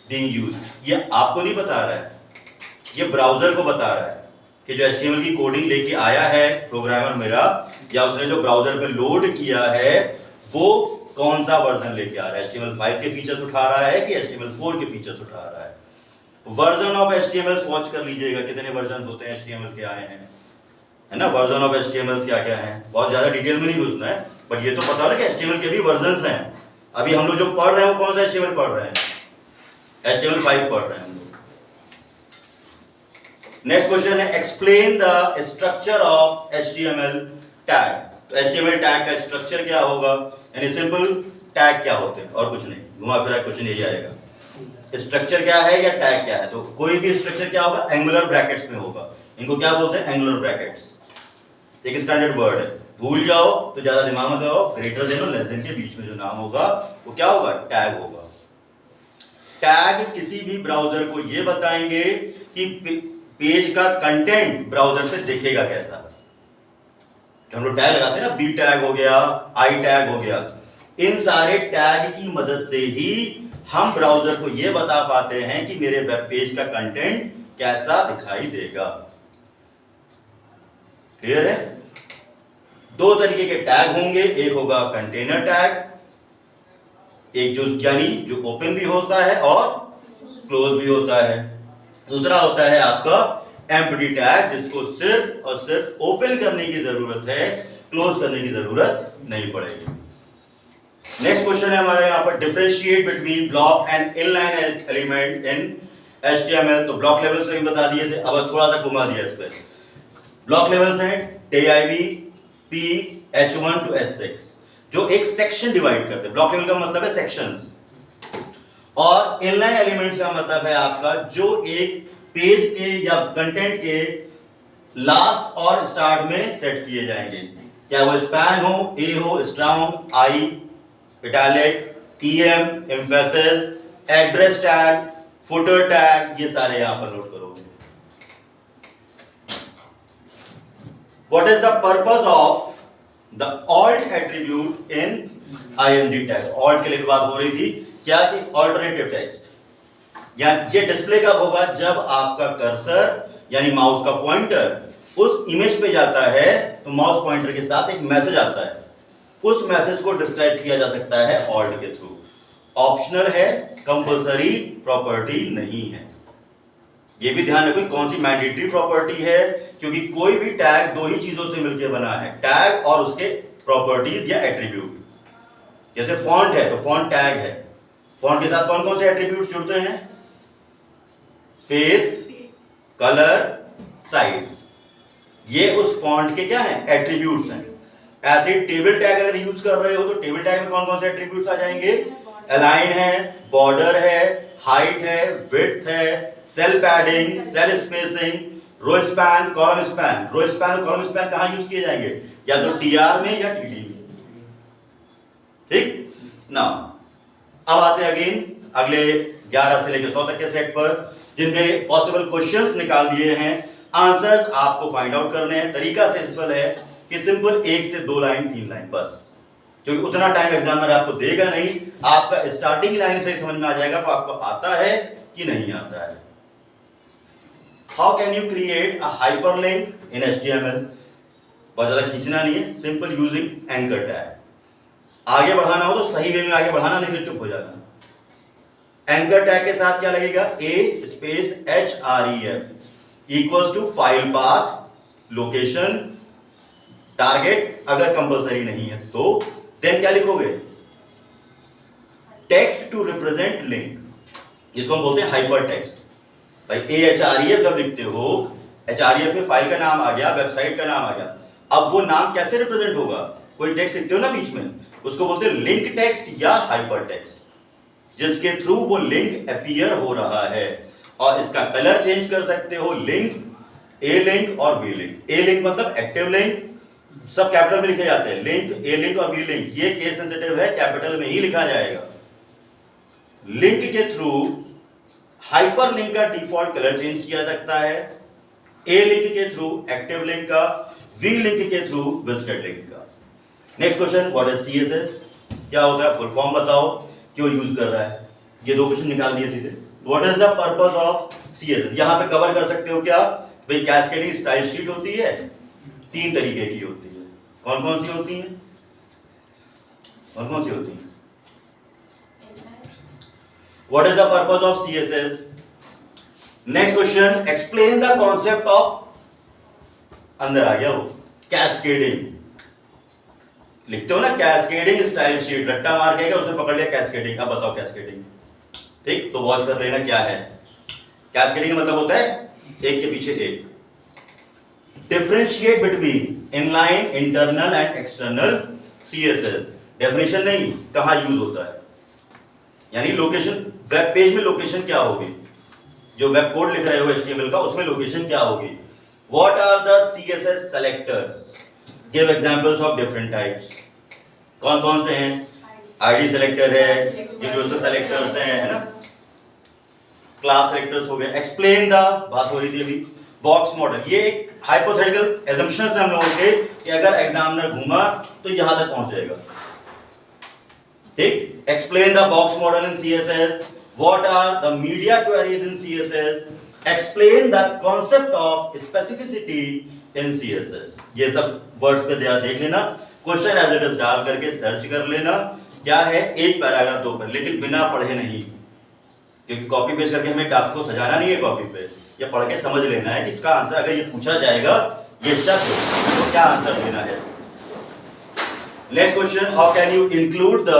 [SPEAKER 1] being used. ये आपको नहीं बता रहा है, ये browser को बता रहा है कि जो HTML की कोडिंग लेके आया है प्रोग्रामर मेरा, या उसने जो ब्राउजर पे लोड किया है वो कौन सा वर्जन लेके आ रहा है, HTML5 के फीचर्स उठा रहा है कि HTML4 के फीचर्स उठा रहा है। वर्जन ऑफ HTML वॉच कर लीजिएगा कितने वर्जन होते हैं HTML के आए हैं, है ना। वर्जन ऑफ HTML क्या क्या है, बहुत ज्यादा डिटेल में नहीं घुसना है, बट ये तो पता है कि HTML के भी वर्जन्स हैं। अभी हम लोग जो पढ़ रहे हैं वो कौन सा HTML पढ़ रहे हैं, HTML5 पढ़ रहे हैं हम लोग। नेक्स्ट क्वेश्चन है explain the structure of HTML tag. तो HTML टैग का स्ट्रक्चर क्या होगा, यानी सिंपल टैग क्या होते हैं और कुछ नहीं, घुमा फिरा क्वेश्चन यही आएगा। स्ट्रक्चर क्या है या टैग क्या है, तो कोई भी स्ट्रक्चर क्या होगा, एंगुलर ब्रैकेट्स में होगा। इनको क्या बोलते हैं, एंगुलर ब्रैकेट्स। एक स्टैंडर्ड वर्ड है, भूल जाओ तो ज्यादा दिमाग में लगाओ, ग्रेटर देन और लेस देन के बीच में जो नाम होगा वो क्या होगा, टैग होगा। टैग किसी भी ब्राउजर को ये बताएंगे कि पेज का कंटेंट ब्राउजर पे दिखेगा कैसा। जो हम लोग टैग लगाते हैं ना, बी टैग हो गया, आई टैग हो गया, इन सारे टैग की मदद से ही हम ब्राउजर को यह बता पाते हैं कि मेरे वेब पेज का कंटेंट कैसा दिखाई देगा। क्लियर है। दो तरीके के टैग होंगे, एक होगा कंटेनर टैग, एक जो यानी जो ओपन भी होता है और क्लोज भी होता है। दूसरा होता है आपका एम्प्टी टैग, जिसको सिर्फ और सिर्फ ओपन करने की जरूरत है, क्लोज करने की जरूरत नहीं पड़ेगी। नेक्स्ट क्वेश्चन है हमारे यहाँ पर, differentiate between block and inline element in HTML। तो ब्लॉक लेवल्स भी बता दिए थे, अब थोड़ा सा घुमा दिया इस पर। ब्लॉक लेवल्स हैं div p h1 to h6, जो एक सेक्शन डिवाइड करते हैं। ब्लॉक लेवल का मतलब है सेक्शंस, और इनलाइन एलिमेंट्स का मतलब है आपका जो एक पेज के या कंटेंट के लास्ट और स्टार्ट में सेट किए जाएंगे, चाहे वो स्पैन हो, ए हो, strong, I, italic, em, emphasis, address tag, footer tag, ये सारे यहां पर नोट करोगे। What is the purpose of the alt attribute in ing tag? alt के लिए भी बात हो रही थी क्या, कि ऑल्टरनेटिव टेक्स्ट। या ये डिस्प्ले कब होगा, जब आपका कर्सर यानी माउस का पॉइंटर उस इमेज पे जाता है तो माउस पॉइंटर के साथ एक मैसेज आता है, उस मैसेज को डिस्क्राइब किया जा सकता है ऑल्ट के थ्रू। ऑप्शनल है, कंपल्सरी प्रॉपर्टी नहीं है। ये भी ध्यान रखो कौन सी मैंडेटरी प्रॉपर्टी है, क्योंकि कोई भी टैग दो ही चीजों से मिलकर बना है, टैग और उसके प्रॉपर्टीज या एट्रीब्यूट। जैसे फॉन्ट है तो फॉन्ट टैग है, फॉन्ट के साथ कौन कौन से एट्रीब्यूट्स जुड़ते हैं, फेस, कलर, साइज, ये उस फॉन्ट के क्या हैं, एट्रीब्यूट्स हैं। ऐसे टेबल टैग अगर यूज कर रहे हो तो टेबल टैग में कौन कौन से एट्रीब्यूट्स आ जाएंगे, अलाइन है, बॉर्डर है, हाइट है, विड्थ है, cell padding, cell spacing, row span, column span. Row span और कॉलम स्पैन कहां यूज किए जाएंगे, या तो टीआर में या टीडी में। ठीक ना। अब आते हैं अगेन अगले 11 से लेकर 100 तक के सेट पर, जिनमें पॉसिबल क्वेश्चंस निकाल दिए हैं, आंसर्स आपको फाइंड आउट करने हैं। तरीका सिंपल है कि सिंपल 1 से 2 लाइन 3 लाइन बस, क्योंकि उतना टाइम एग्जामिनर आपको देगा नहीं। आपका स्टार्टिंग लाइन से समझ में आ जाएगा तो आपको आता है कि नहीं आता है। How can you create a hyperlink in HTML? बहुत ज्यादा खींचना नहीं है, सिंपल यूजिंग एंकर टैग। आगे बढ़ाना हो तो सही वे में आगे बढ़ाना, नहीं तो चुप हो जाना। एंकर टैग के साथ क्या लगेगा, a space href equals to file path, location, target. अगर कंपलसरी नहीं है तो देन क्या लिखोगे, टेक्स्ट टू रिप्रेजेंट लिंक, जिसको हम बोलते हैं हाइपर टेक्स्ट। भाई href जब लिखते हो, href में फाइल का नाम आ गया, वेबसाइट का नाम आ गया, अब वो नाम कैसे रिप्रेजेंट होगा, कोई टेक्स्ट लिखते हो ना बीच में, उसको बोलते हैं लिंक टेक्स्ट या हाइपर टेक्स्ट, जिसके थ्रू वो लिंक अपीयर हो रहा है। और इसका कलर चेंज कर सकते हो, लिंक, ए लिंक और वी लिंक। ए लिंक मतलब एक्टिव लिंक, सब कैपिटल में लिखे जाते हैं, लिंक, ए लिंक और वी लिंक। ये केस सेंसिटिव है, कैपिटल में ही लिखा जाएगा। लिंक के थ्रू हाइपरलिंक का डिफॉल्ट कलर चेंज किया सकता है, ए लिंक के थ्रू, एक्टिव लिंक का, वी लिंक के थ्रू, विजिटेड लिंक का। Next question, what is CSS, क्या होता है, फुल फॉर्म बताओ, क्यों यूज कर रहा है। ये दो क्वेश्चन निकाल दिए सीधे। What is the purpose of CSS, यहां पे कवर कर सकते हो क्या भाई, कैस्केडिंग स्टाइल शीट होती है, 3 तरीके की होती है। कौन कौन सी होती है, कौन कौन सी होती है? What is the purpose of CSS? Next question, explain the concept of, अंदर आ गया वो, कैस्केडिंग। लिखते हो ना कैस्केडिंग स्टाइल शीट, रट्टा मार के उसने पकड़ लिया कैस्केडिंग। अब बताओ कैस्केडिंग, ठीक, तो वॉच कर लेना क्या है। कैस्केडिंग का मतलब होता है एक के पीछे एक। Differentiate between inline, internal and external CSS. Definition नहीं, कहां यूज होता है, यानी लोकेशन, वेब पेज में लोकेशन क्या होगी, जो वेब कोड लिख रहे हो HTML का, उसमें लोकेशन क्या होगी। What are the CSS selectors, give examples of different types. कौन कौन से हैं, आईडी सेलेक्टर है, यूनिवर्सल सेलेक्टर्स हैं, है ना, क्लास सेलेक्टर्स हो गए। एक्सप्लेन द, बात हो रही थी अभी, बॉक्स मॉडल, ये एक हाइपोथेटिकल एजम्पशन है हम लोगों के कि अगर एग्जामिनर घूमा तो यहां तक पहुंचेगा, ठीक। Explain the box model in CSS, what are the media queries in CSS, explain the concept of specificity in CSS। ये सब वर्ड्स पे देख लेना, क्वेश्चन एज इट इज डाल करके सर्च कर लेना, क्या है, एक पैराग्राफ दो पर, लेकिन बिना पढ़े नहीं, क्योंकि कॉपी पेस्ट करके हमें डाक को सजाना नहीं है कॉपी पे, ये पढ़ के समझ लेना है कि इसका आंसर अगर ये पूछा जाएगा ये शब्द तो क्या आंसर देना है। Next question, how can you include the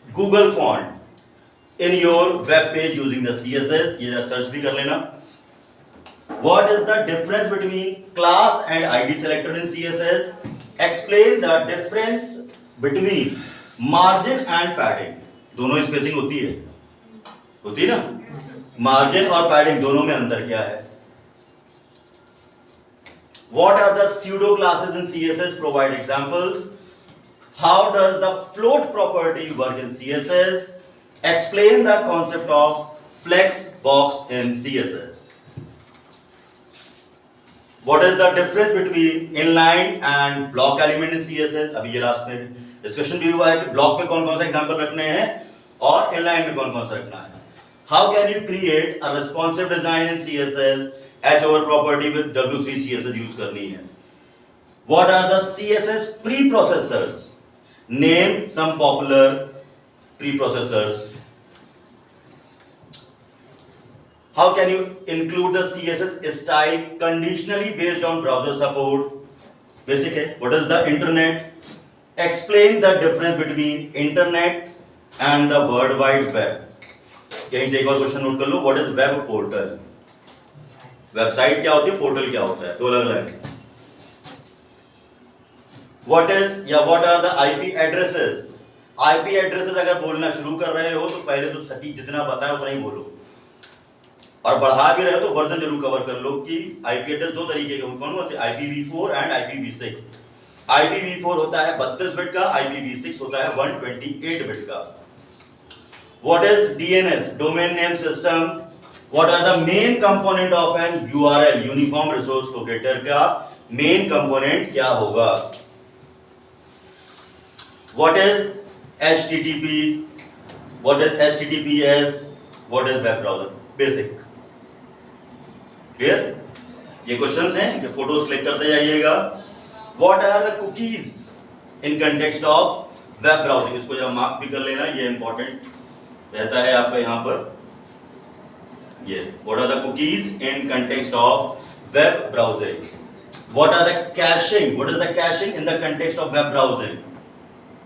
[SPEAKER 1] Google font in your web page using the CSS, ये सर्च भी कर लेना। What is the difference between class and ID selector in CSS, explain the difference between margin and padding, दोनों spacing होती है ना, margin और padding दोनों में अंतर क्या है। What are the pseudo classes in CSS, provide examples. How does the float property work in CSS, explain the concept of flex box in CSS. What is the difference between inline and block element in CSS, अभी ये last में discussion भी हुआ है कि block में कौन कौन सा एग्जांपल रखने हैं और इनलाइन में कौन कौन सा रखना है। How can you create a responsive design in CSS, H over property with W3 CSS use करनी है। What are the CSS preprocessors, name some popular preprocessors. How can you include the CSS style conditionally based on browser support, basic है। What is the internet, explain the difference between internet and the world wide web। यहीं से एक और question note कर लो, what is web portal, website क्या होती है, पोर्टल क्या होता है, दो अलग अलग है। व्हाट इज या what are the IP addresses, IP addresses अगर बोलना शुरू कर रहे हो तो पहले तो सटीक जितना पता है उतना ही बोलो, और बढ़ा भी रहे हो तो वर्जन जरूर कवर कर लो कि आईपी एड्रेस दो तरीके के कौन होते हैं, IPv4 एंड IPv6। IPv4 होता है 32 बिट का, IPv6 होता है 128 बिट का। What is DNS, domain name system? What are the main component of an URL, uniform resource locator का main component क्या होगा? What is HTTP? What is HTTPS? What is web browser? Basic. Clear? ये questions हैं, ये photos click करते जाइएगा। What are the cookies in context of web browsing? इसको जरा मार्क भी कर लेना, ये इंपॉर्टेंट रहता है आपका यहाँ पर। ये what are the cookies in context of web browsing? What are the caching? What is the caching in the context of web browsing?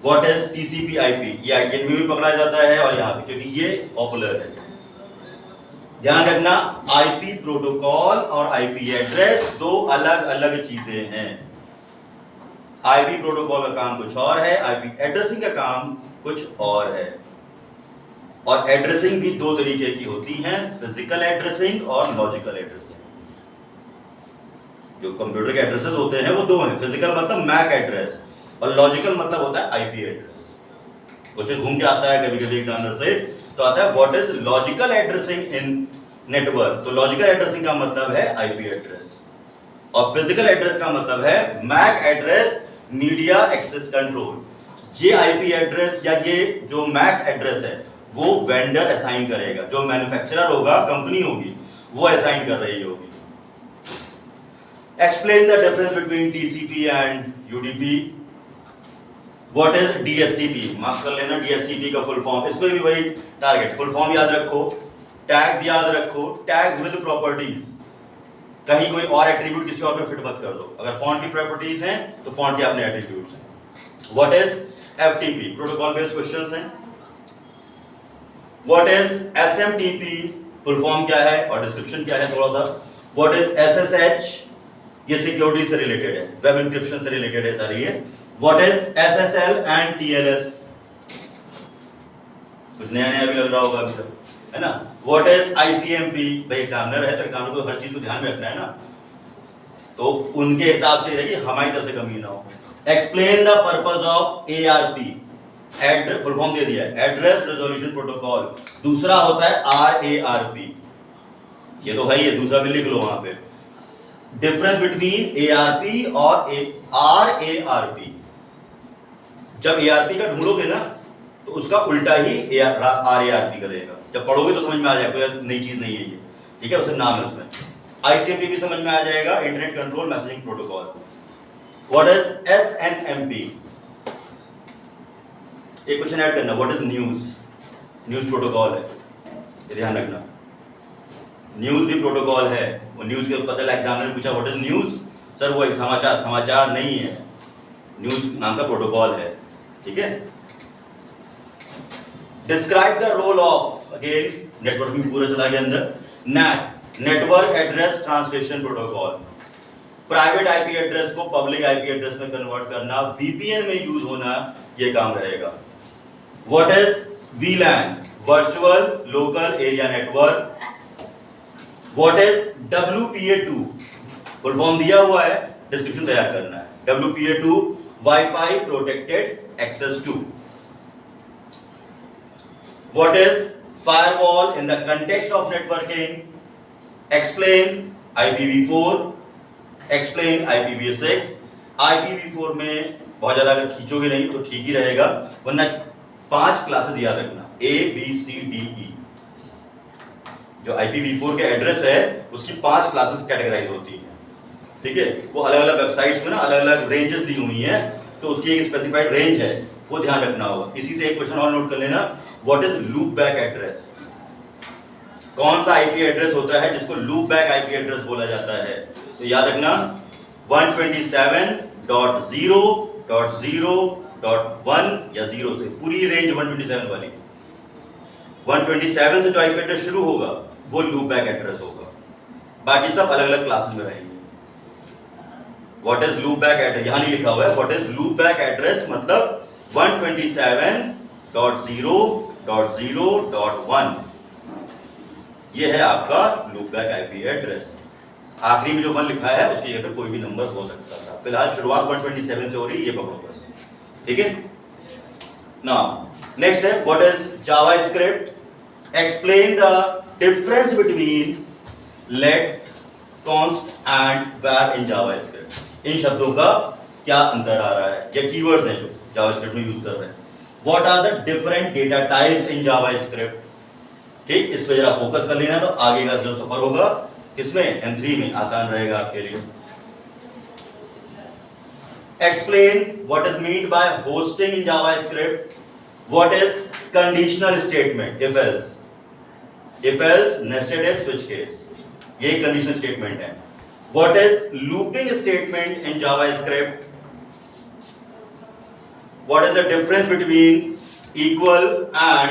[SPEAKER 1] What is TCP/IP? ये ICANN में भी पकड़ा जाता है और यहाँ पे, क्योंकि ये पॉपुलर है। ध्यान रखना, IP प्रोटोकॉल और IP एड्रेस दो अलग अलग चीजें हैं। IP प्रोटोकॉल का काम कुछ और है, IP एड्रेसिंग का काम कुछ और है। और एड्रेसिंग भी दो तरीके की होती हैं, फिजिकल एड्रेसिंग और लॉजिकल एड्रेसिंग। जो कंप्यूटर के एड्रेसेस होते हैं वो दो हैं, फिजिकल मतलब मैक एड्रेस और लॉजिकल मतलब होता है आईपी एड्रेस। क्वेश्चन घूम के आता है कभी कभी एग्जामिनर से, तो आता है what is logical addressing in network. तो लॉजिकल एड्रेसिंग का मतलब है आईपी एड्रेस, और फिजिकल एड्रेस का मतलब है MAC address, media access control. ये आईपी एड्रेस या ये जो मैक एड्रेस है वो वेंडर असाइन करेगा, जो मैन्युफैक्चरर होगा, कंपनी होगी, वो असाइन कर रही होगी। Explain the difference between TCP and UDP. What is DSCP, माफ कर लेना, डीएससीपी का फुल फॉर्म, इसमें भी वही टारगेट, फुल फॉर्म याद रखो, टैग्स याद रखो, टैग्स विद प्रॉपर्टीज, कहीं कोई और एट्रीब्यूट किसी और पे फिट मत कर दो। अगर फॉन्ट की प्रॉपर्टीज हैं तो फॉन्ट के अपने एट्रीब्यूट्स हैं। What is FTP, protocol based questions हैं। What is SMTP, full form क्या है और डिस्क्रिप्शन क्या है थोड़ा सा। व्हाट इज एसएसएच, ये सिक्योरिटी से रिलेटेड है, वेब एन्क्रिप्शन से रिलेटेड है सारी ये। What is SSL and TLS, कुछ नया नया भी लग रहा होगा अभी तक, है ना। व्हाट इज आईसीएमपी, भाई एग्जामिनर है तो एग्जामिनर को हर चीज को ध्यान में रखना है ना, तो उनके हिसाब से रहेगी, हमारी तरफ से कमी ना हो। Explain the purpose of ARP, address, full form दे दिया है, एड्रेस रेजोल्यूशन प्रोटोकॉल। दूसरा होता है आरएआरपी, ये तो है ही है, दूसरा भी लिख लो वहां पे। डिफरेंस बिटवीन एआरपी और आरएआरपी, जब एआरपी का ढूंढोगे ना तो उसका उल्टा ही आरएआरपी करेगा। जब पढ़ोगे तो समझ में आ जाएगा, कोई नई चीज नहीं है ये, ठीक है, उसे नाम है उसमें। आईसीएमपी भी समझ में आ जाएगा, internet control messaging protocol. What is SNMP, एक क्वेश्चन ऐड करना, what is news, news protocol है, ये ध्यान रखना, न्यूज भी प्रोटोकॉल है। वो न्यूज के पता लगा, एग्जामिनर पूछा व्हाट इज न्यूज, सर वो एक समाचार, समाचार नहीं है, न्यूज नाम का प्रोटोकॉल है, ठीक है। Describe the role of, again networking पूरा चला गया अंदर, NAT, network address translation protocol, private IP address को पब्लिक आईपी एड्रेस में कन्वर्ट करना, वीपीएन में यूज होना, ये काम रहेगा। What is VLAN, virtual local area network. What is WPA2, full form दिया हुआ है, डिस्क्रिप्शन तैयार करना है। WPA2 wifi protected access two. What is firewall in the context of networking? Explain IPv4, explain IPv6. IPv4 में बहुत ज्यादा अगर खींचोगे नहीं तो ठीक ही रहेगा, वरना 5 क्लासेस याद रखना, ABCDE। जो IPv4 के एड्रेस है उसकी 5 क्लासेस कैटेगराइज होती हैं, ठीक है। वो अलग अलग वेबसाइट्स में ना अलग अलग रेंजेस दी हुई हैं, तो उसकी एक स्पेसिफाइड रेंज है, वो ध्यान रखना होगा। इसी से एक क्वेश्चन और नोट कर लेना, what is loop back address, कौन सा आईपी एड्रेस होता है जिसको लूप बैक आईपी एड्रेस बोला जाता है। तो याद रखना 127.0.0.1 या 0 से, पूरी रेंज 127 वाली, 127 से जो आईपी एड्रेस शुरू होगा वो लूप बैक एड्रेस होगा, बाकी सब अलग अलग क्लासेस में रहेंगे। What is loop back address, यहां नहीं लिखा हुआ है, what is loop back address मतलब 127.0.0.1, ये है आपका लूप बैक आईपी एड्रेस। आखिरी में जो 1 लिखा है उसकी जगह पे कोई भी नंबर हो सकता था, फिलहाल शुरुआत 127 से हो रही है, ये पकड़ो बस, ठीक है। नाउ नेक्स्ट है what is JavaScript. Explain the difference between let, const and var in JavaScript. इन शब्दों का क्या अंतर आ रहा है, ये कीवर्ड्स हैं जो जावास्क्रिप्ट में यूज कर रहे हैं। What are the different data types in JavaScript, ठीक, इस पे जरा फोकस कर लेना, तो आगे का जो सफर होगा किसमें, M3 में, आसान रहेगा आपके लिए। Explain what is mean by hosting in JavaScript. What is conditional statement, if else nested if switch case, ये कंडीशनल स्टेटमेंट है। What is looping statement in JavaScript. What is the difference between equal and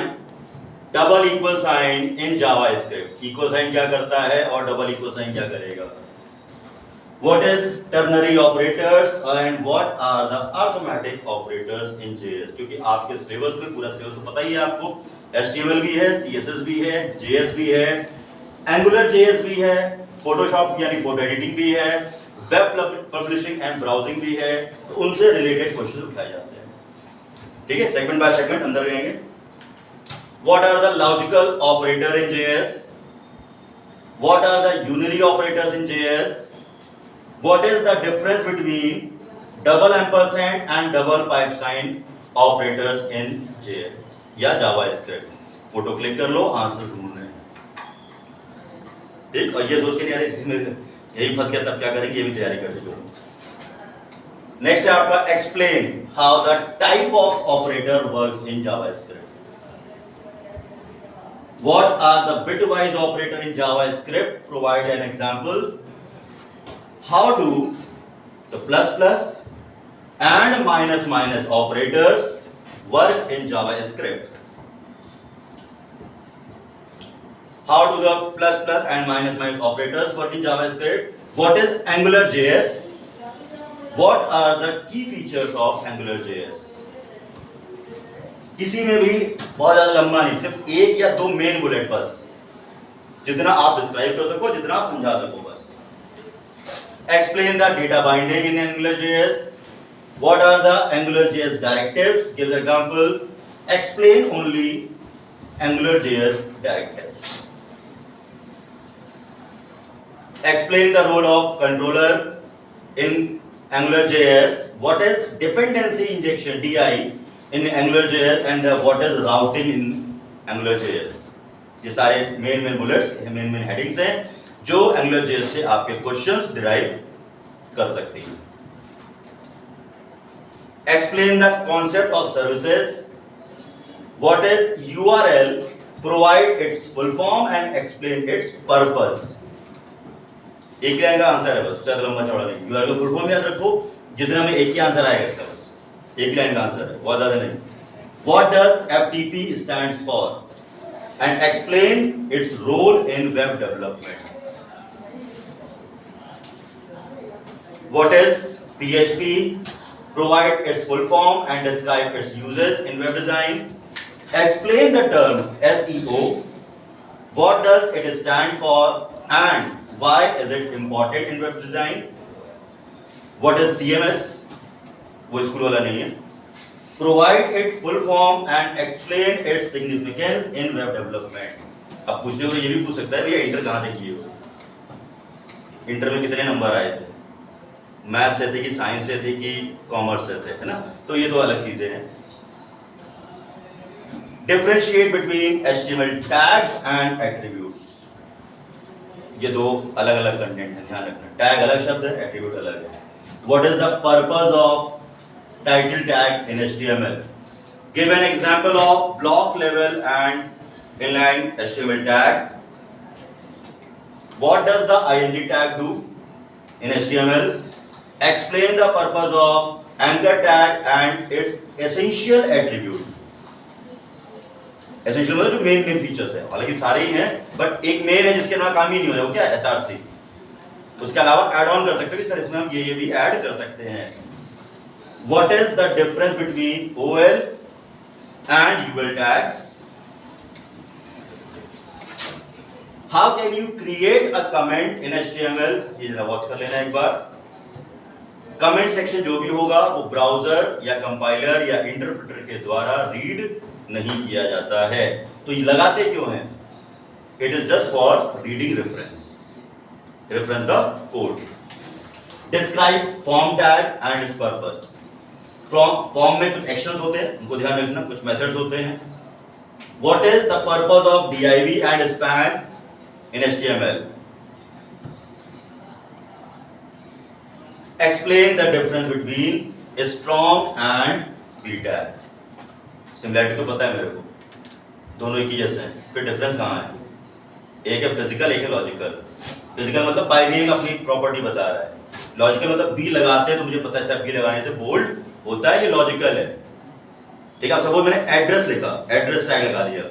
[SPEAKER 1] double equal sign in JavaScript? Equal sign क्या करता है और double equal sign क्या करेगा? What is ternary operators and what are the arithmetic operators in JS? क्योंकि आपके syllabus में पूरा सिलेबस पता ही है आपको, HTML भी है, CSS भी है, JS भी है, Angular JS भी है, Photoshop यानी फोटो एडिटिंग भी है, वेब पब्लिशिंग एंड ब्राउजिंग भी है, तो उनसे रिलेटेड क्वेश्चन उठाए जाते हैं, ठीक है। सेगमेंट बाय सेगमेंट अंदर रहेंगे। What are the logical operator in JS? What are the unary operators in JS? What is the difference between double ampersand and double pipe sign operators in JS या JavaScript? Photo click कर लो, answer ढूंढ रहे हैं। ठीक, और ये सोच के नहीं आ रहे इसमें यही फंस गया तब क्या करेंगे, ये भी तैयारी करके चलो। नेक्स्ट है आपका explain how the type of operator works in JavaScript. What are the bitwise operator in JavaScript? Provide an example. How do the plus plus and minus minus operators work in JavaScript? How do the plus plus and minus minus operators work in JavaScript? What is AngularJS? What are the key features of AngularJS? किसी में भी बहुत ज्यादा लंबा नहीं, सिर्फ एक या दो मेन बुलेट बस, जितना आप डिस्क्राइब कर सको, जितना आप समझा सको बस। Explain the data binding in AngularJS. What are the AngularJS directives? Give the example. Explain only AngularJS directives. Explain the role of controller in AngularJS. What is dependency injection (DI) in AngularJS and what is routing in AngularJS? ये सारे main bullets, main headings हैं जो AngularJS से आपके questions derive कर सकती हैं। Explain the concept of services. What is URL? Provide its full form and explain its purpose. एक लाइन का आंसर है बस, ज्यादा लंबा चौड़ा नहीं। URL का फुल फॉर्म याद रखो, जितना में एक ही आंसर आएगा इसका, बस एक लाइन का आंसर है, बहुत ज्यादा नहीं। What does FTP stands for? And explain its role in web development. What is PHP? Provide its full form and describe its uses in web design. Explain the term SEO. What does it stand for and why is it important in web design? What is CMS? वो school वाला नहीं है। Provide its full form and explain its significance in web development. अब पूछने को ये भी पूछ सकता है भैया इंटर कहाँ से किए हो, इंटर में कितने नंबर आए थे, मैथ से थे कि साइंस से थे कि कॉमर्स से थे, है ना? तो ये दो अलग चीजें हैं। Differentiate between HTML tags and attributes. ये दो अलग अलग कंटेंट है, ध्यान रखना। टैग अलग शब्द है, एट्रीब्यूट अलग है। What is the purpose of title tag in HTML? Give an example of block level and inline HTML tag. What does the ing tag do in HTML? Explain the purpose of anchor tag and its essential attribute. Essential मतलब जो main features है, हालांकि सारे ही हैं, but एक main है जिसके बिना काम ही नहीं हो रहा, वो क्या है? SRC। उसके अलावा ऐड ऑन कर सकते हो कि सर इसमें हम ये भी ऐड कर सकते हैं। What is the difference between OL and UL tags? How can you create a comment in HTML? ये जरा वॉच कर लेना एक बार। कमेंट सेक्शन जो भी होगा वो ब्राउजर या कंपाइलर या इंटरप्रेटर के द्वारा रीड नहीं किया जाता है, तो ये लगाते क्यों हैं? It is just for reading reference the code. Describe form tag and its purpose. Form में कुछ एक्शंस होते हैं, उनको ध्यान रखना, कुछ मेथड्स होते हैं। What is the purpose of div and span in HTML? Explain the difference between strong and b tag. Similarity तो पता है मेरे को, दोनों एक ही जैसे हैं, फिर डिफरेंस कहाँ है? एक है फिजिकल, एक है लॉजिकल। फिजिकल मतलब बाय नेम अपनी प्रॉपर्टी बता रहा है, लॉजिकल मतलब बी लगाते हैं तो मुझे पता है बी लगाने से बोल्ड होता है, ये लॉजिकल है। ठीक है, अब सपोज मैंने एड्रेस लिखा, एड्रेस टैग लगा दिया,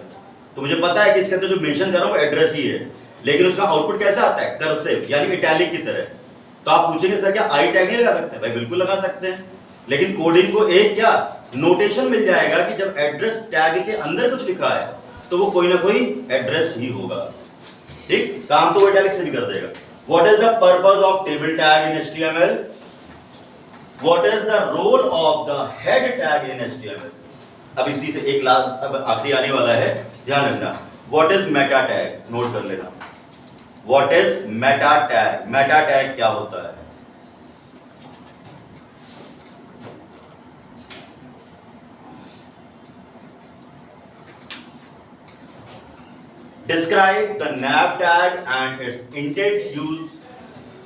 [SPEAKER 1] तो मुझे पता है कि इसके अंदर जो मेंशन कर रहा हूँ वो एड्रेस ही है, लेकिन उसका आउटपुट कैसा आता है? कर्सिव यानी इटैलिक की तरह। तो आप पूछेंगे सर क्या आई टैग नहीं लगा सकते? भाई बिल्कुल लगा सकते हैं, लेकिन कोडिंग को एक क्या नोटेशन मिल जाएगा कि जब एड्रेस टैग के अंदर कुछ लिखा है तो वो कोई ना कोई एड्रेस ही होगा। ठीक, काम तो वो इटैलिक से भी कर देगा। What is the purpose of table tag in HTML? What is the role of the head tag in HTML? अब इसी से एक लास्ट अब आखिरी आने वाला है ध्यान रखना, what is Meta tag, note कर लेना, what is Meta tag, Meta tag क्या होता है? Describe the nav tag and its intended use.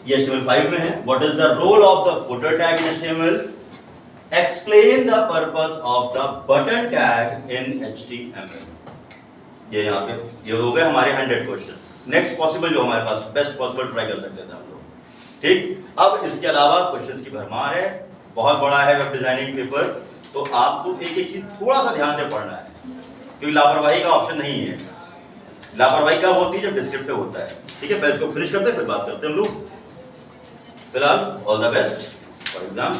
[SPEAKER 1] ये HTML5 में है. What is the role of the footer tag in HTML? Explain the purpose of the button tag in HTML. ये यहाँ पे ये हो गए हमारे 100 क्वेश्चन. नेक्स्ट पॉसिबल जो हमारे पास बेस्ट पॉसिबल ट्राई कर सकते थे हम लोग. ठीक, अब इसके अलावा क्वेश्चन की भरमार है, बहुत बड़ा है वेब डिजाइनिंग पेपर, तो आपको एक एक चीज थोड़ा सा ध्यान से पढ़ना है, क्योंकि लापरवाही का ऑप्शन नहीं है. लापरवाही कब होती है? जब डिस्क्रिप्टिव होता है. ठीक है, पहले इसको फिनिश करते हैं फिर बात करते हैं हम लोग. फिलहाल all the best for exams.